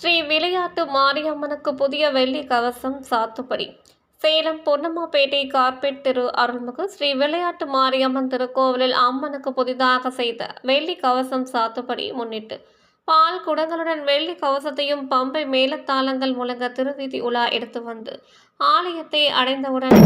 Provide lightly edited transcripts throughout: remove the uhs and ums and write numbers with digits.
ஸ்ரீ விளையாட்டு மாரியம்மனுக்கு புதிய வெள்ளி கவசம் சாத்துப்படி. சேலம் பொன்னம்மாப்பேட்டை கார்பெட் திரு அருள்மிகு ஸ்ரீ விளையாட்டு மாரியம்மன் திருக்கோவிலில் அம்மனுக்கு புதிதாக செய்த வெள்ளி கவசம் சாத்துப்படி முன்னிட்டு பால் குடங்களுடன் வெள்ளி கவசத்தையும் பம்பை மேலத்தாளங்கள் முழங்க திருவீதி உலா எடுத்து வந்து ஆலயத்தை அடைந்தவுடன்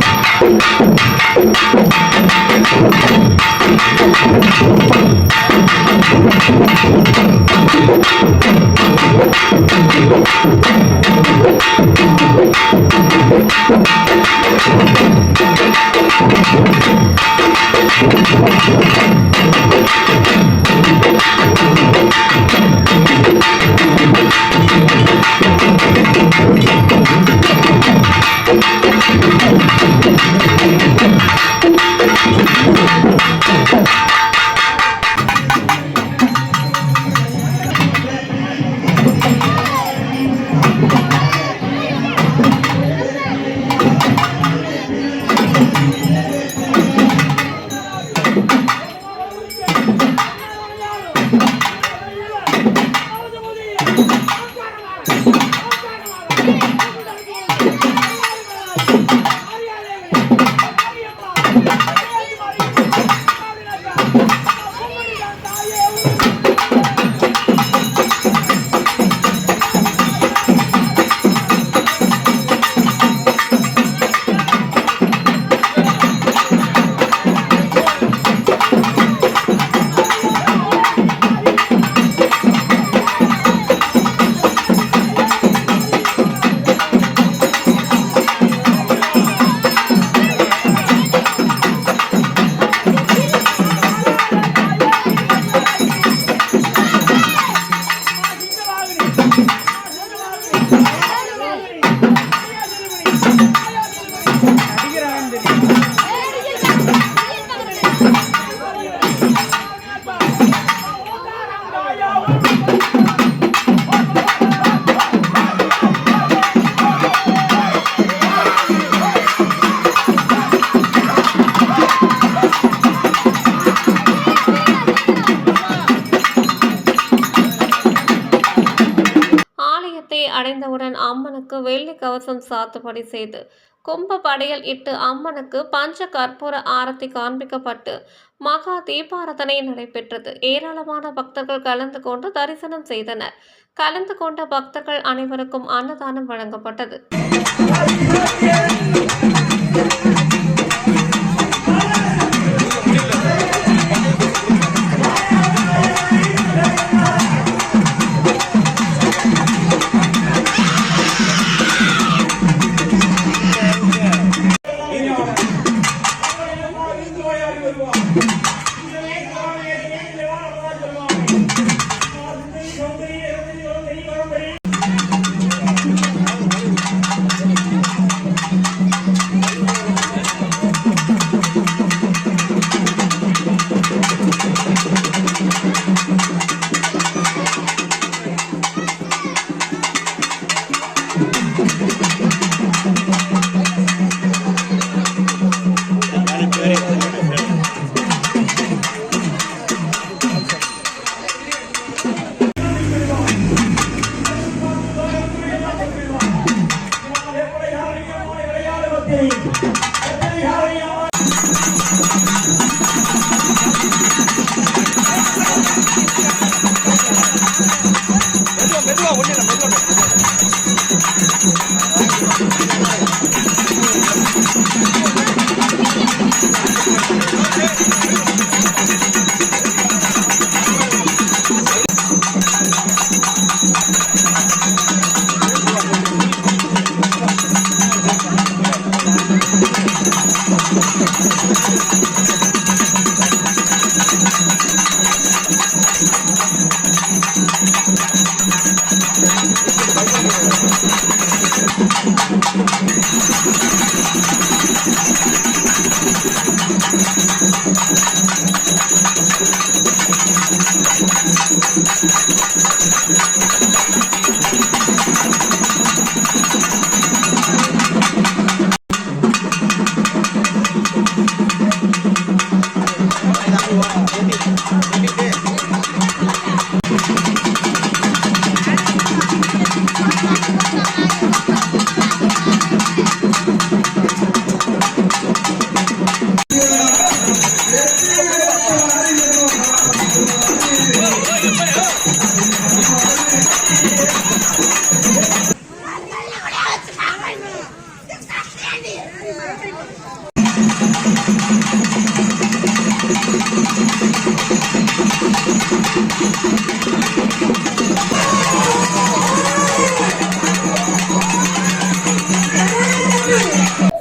அடைந்தவுடன் அம்மனுக்கு வெள்ளி கவசம் சாத்துப்படி செய்து கும்ப படையல் இட்டு அம்மனுக்கு பஞ்ச கற்பூர ஆரத்தி காண்பிக்கப்பட்டு மகா தீபாராதனை நடைபெற்றது. ஏராளமான பக்தர்கள் கலந்து கொண்டு தரிசனம் செய்தனர். கலந்து கொண்ட பக்தர்கள் அனைவருக்கும் அன்னதானம் வழங்கப்பட்டது.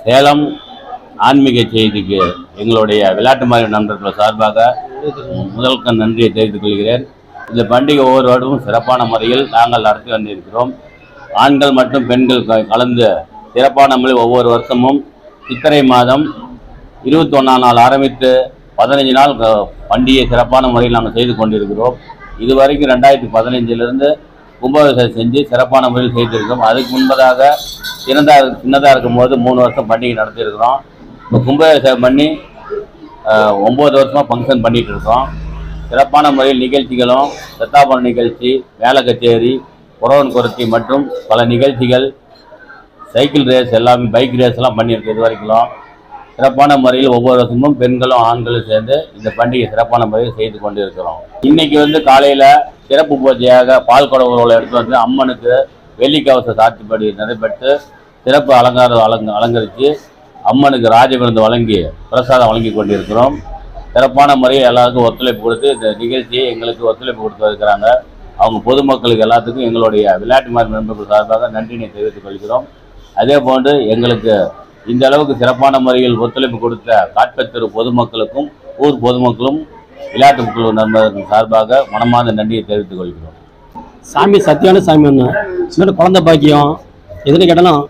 சேலம் ஆன்மீக செய்திக்கு எங்களுடைய விளையாட்டு மாதிரி நண்பர்கள் சார்பாக முதல்க நன்றியை தெரிவித்துக் கொள்கிறேன். இந்த பண்டிகை ஒவ்வொரு வருடமும் சிறப்பான முறையில் நாங்கள் நடத்தி வந்திருக்கிறோம். ஆண்கள் மற்றும் பெண்கள் கலந்து சிறப்பான முறையில் ஒவ்வொரு வருஷமும் சித்திரை மாதம் 21ஆம் நாள் ஆரம்பித்து 15 நாள் பண்டிகை சிறப்பான முறையில் நாங்கள் செய்து கொண்டிருக்கிறோம். இதுவரைக்கும் 2015 கும்பாபிஷேகம் செஞ்சு சிறப்பான முறையில் செய்திருக்கோம். அதுக்கு முன்பதாக சின்னதாக இருக்கும்போது 3 வருஷம் பண்டிகை நடத்தியிருக்கிறோம். இப்போ கும்பாபிஷேகம் பண்ணி 9 வருஷமாக ஃபங்க்ஷன் பண்ணிகிட்டு இருக்கோம். சிறப்பான முறையில் நிகழ்ச்சிகளும் சத்தாபன நிகழ்ச்சி, மேல கச்சேரி, புறவன் குரத்தி மற்றும் பல நிகழ்ச்சிகள், சைக்கிள் ரேஸ் எல்லாமே பைக் ரேஸ் எல்லாம் பண்ணியிருக்கோம். இது வரைக்கும் சிறப்பான முறையில் ஒவ்வொரு வருஷமும் பெண்களும் ஆண்களும் சேர்ந்து இந்த பண்டிகை சிறப்பான முறையில் செய்து கொண்டு இருக்கிறோம். இன்னைக்கு காலையில் சிறப்பு பூஜையாக பால் குடவுகளை எடுத்து வந்து அம்மனுக்கு வெள்ளிக்கவச சாத்திப்படி நடைபெற்று சிறப்பு அலங்கரித்து அம்மனுக்கு ராஜ விருந்து வழங்கி பிரசாதம் வழங்கி கொண்டிருக்கிறோம். சிறப்பான முறையில் எல்லாருக்கும் ஒத்துழைப்பு கொடுத்து இந்த நிகழ்ச்சியை எங்களுக்கு ஒத்துழைப்பு கொடுத்து இருக்கிறாங்க. அவங்க பொதுமக்களுக்கு எல்லாத்துக்கும் எங்களுடைய விளையாட்டு மாதிரி நண்பர்கள் சார்பாக நன்றினை தெரிவித்துக் கொள்கிறோம். அதே போன்று எங்களுக்கு இந்த அளவுக்கு சிறப்பான முறையில் ஒத்துழைப்பு கொடுத்த காட்பெத்தூர் பொதுமக்களுக்கும் ஊர் பொதுமக்களும் விளையாட்டு குழு நண்பர்கள் சார்பாக மனமார்ந்த நன்றியை தெரிவித்துக் கொள்கிறோம். சாமி சத்தியான சாமி ஒன்று, சின்ன குழந்தை பாக்கியம் எதுன்னு கேட்டாலும்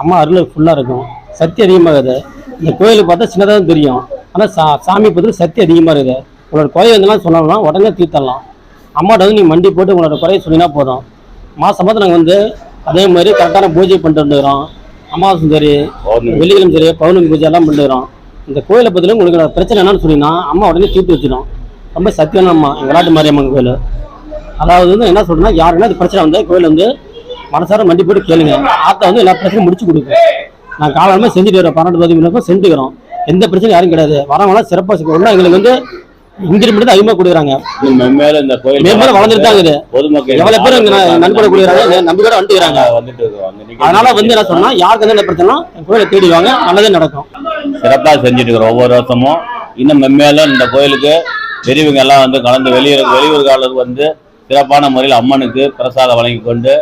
அம்மா அருள் ஃபுல்லாக இருக்கும். சக்தி அதிகமாகுது. இந்த கோயிலுக்கு பார்த்தா சின்னதாக தான் தெரியும், ஆனால் சாமி பார்த்து சக்தி அதிகமாக இருக்குது. உங்களோட குறைய வந்தெல்லாம் சொன்னோம்னா உடனே தீர்த்தரலாம். அம்மாட்ட நீ மண்டி போட்டு உங்களோட குறைய சொன்னீங்கன்னா போதும். மாதம் நாங்கள் அதே மாதிரி கரெக்டான பூஜை பண்ணிட்டு வந்துக்கிறோம். அமாவாசை சரி, வெள்ளிக்கிழமை சரி, பௌர்ணமி பூஜை எல்லாம் பண்ணிக்கிறோம். இந்த கோயிலை பற்றில உங்களுக்கு பிரச்சனை என்னன்னு சொன்னீங்கன்னா அம்மா உடனே தீர்த்து வச்சிடும். ரொம்ப சக்தியான அம்மா எங்கள் விளையாட்டு மாரியம்மன் கோயில். அதாவது என்ன சொல்றேன்னா, யாருன்னா இது பிரச்சனை கோயில் மனசார மண்டி போட்டு கேளுங்க. ஆத்தா எல்லா பிரச்சனையும் முடிச்சு கொடுக்கும். நான் காலமாக செஞ்சுட்டு வரோம். 12-15 மணி செஞ்சுக்கிறோம். எந்த பிரச்சனையும் யாரும் கிடையாது. வரவங்களாம் சிறப்பாக ஒன்றா எங்களுக்கு இன்கிரிமெண்ட் தான் அதிகமாக கொடுக்குறாங்க. மேம்பட வளர்ந்துட்டு தான் இருக்குது. எவ்வளவு பேர் நண்பரை கொடுக்குறாங்க, நம்பிக்கையோட வந்துட்டுறாங்க. அதனால என்ன சொன்னா, யாருக்கு எந்த பிரச்சனை கோயிலை தேடிவாங்க, நல்லதே நடக்கும். சிறப்பாக செஞ்சுட்டு இருக்கிறோம். ஒவ்வொரு வருஷமும் இன்னும் மென்மேலும் இந்த கோயிலுக்கு பெரியவங்க எல்லாம் கலந்து வெளியூர்காரர்களுக்கு சிறப்பான முறையில் அம்மனுக்கு பிரசாதம் வழங்கி கொண்டு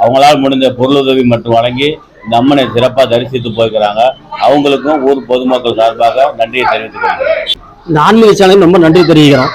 அவங்களால் முடிந்த பொருளுதவி மற்றும் வழங்கி இந்த அம்மனை சிறப்பாக தரிசித்து போயிருக்கிறாங்க. அவங்களுக்கும் ஊர் பொதுமக்கள் சார்பாக நன்றியை தெரிவித்துக் கொள்கிறேன். இந்த ஆன்மீக சேனலுக்கு ரொம்ப நன்றி தெரிவிக்கிறோம்.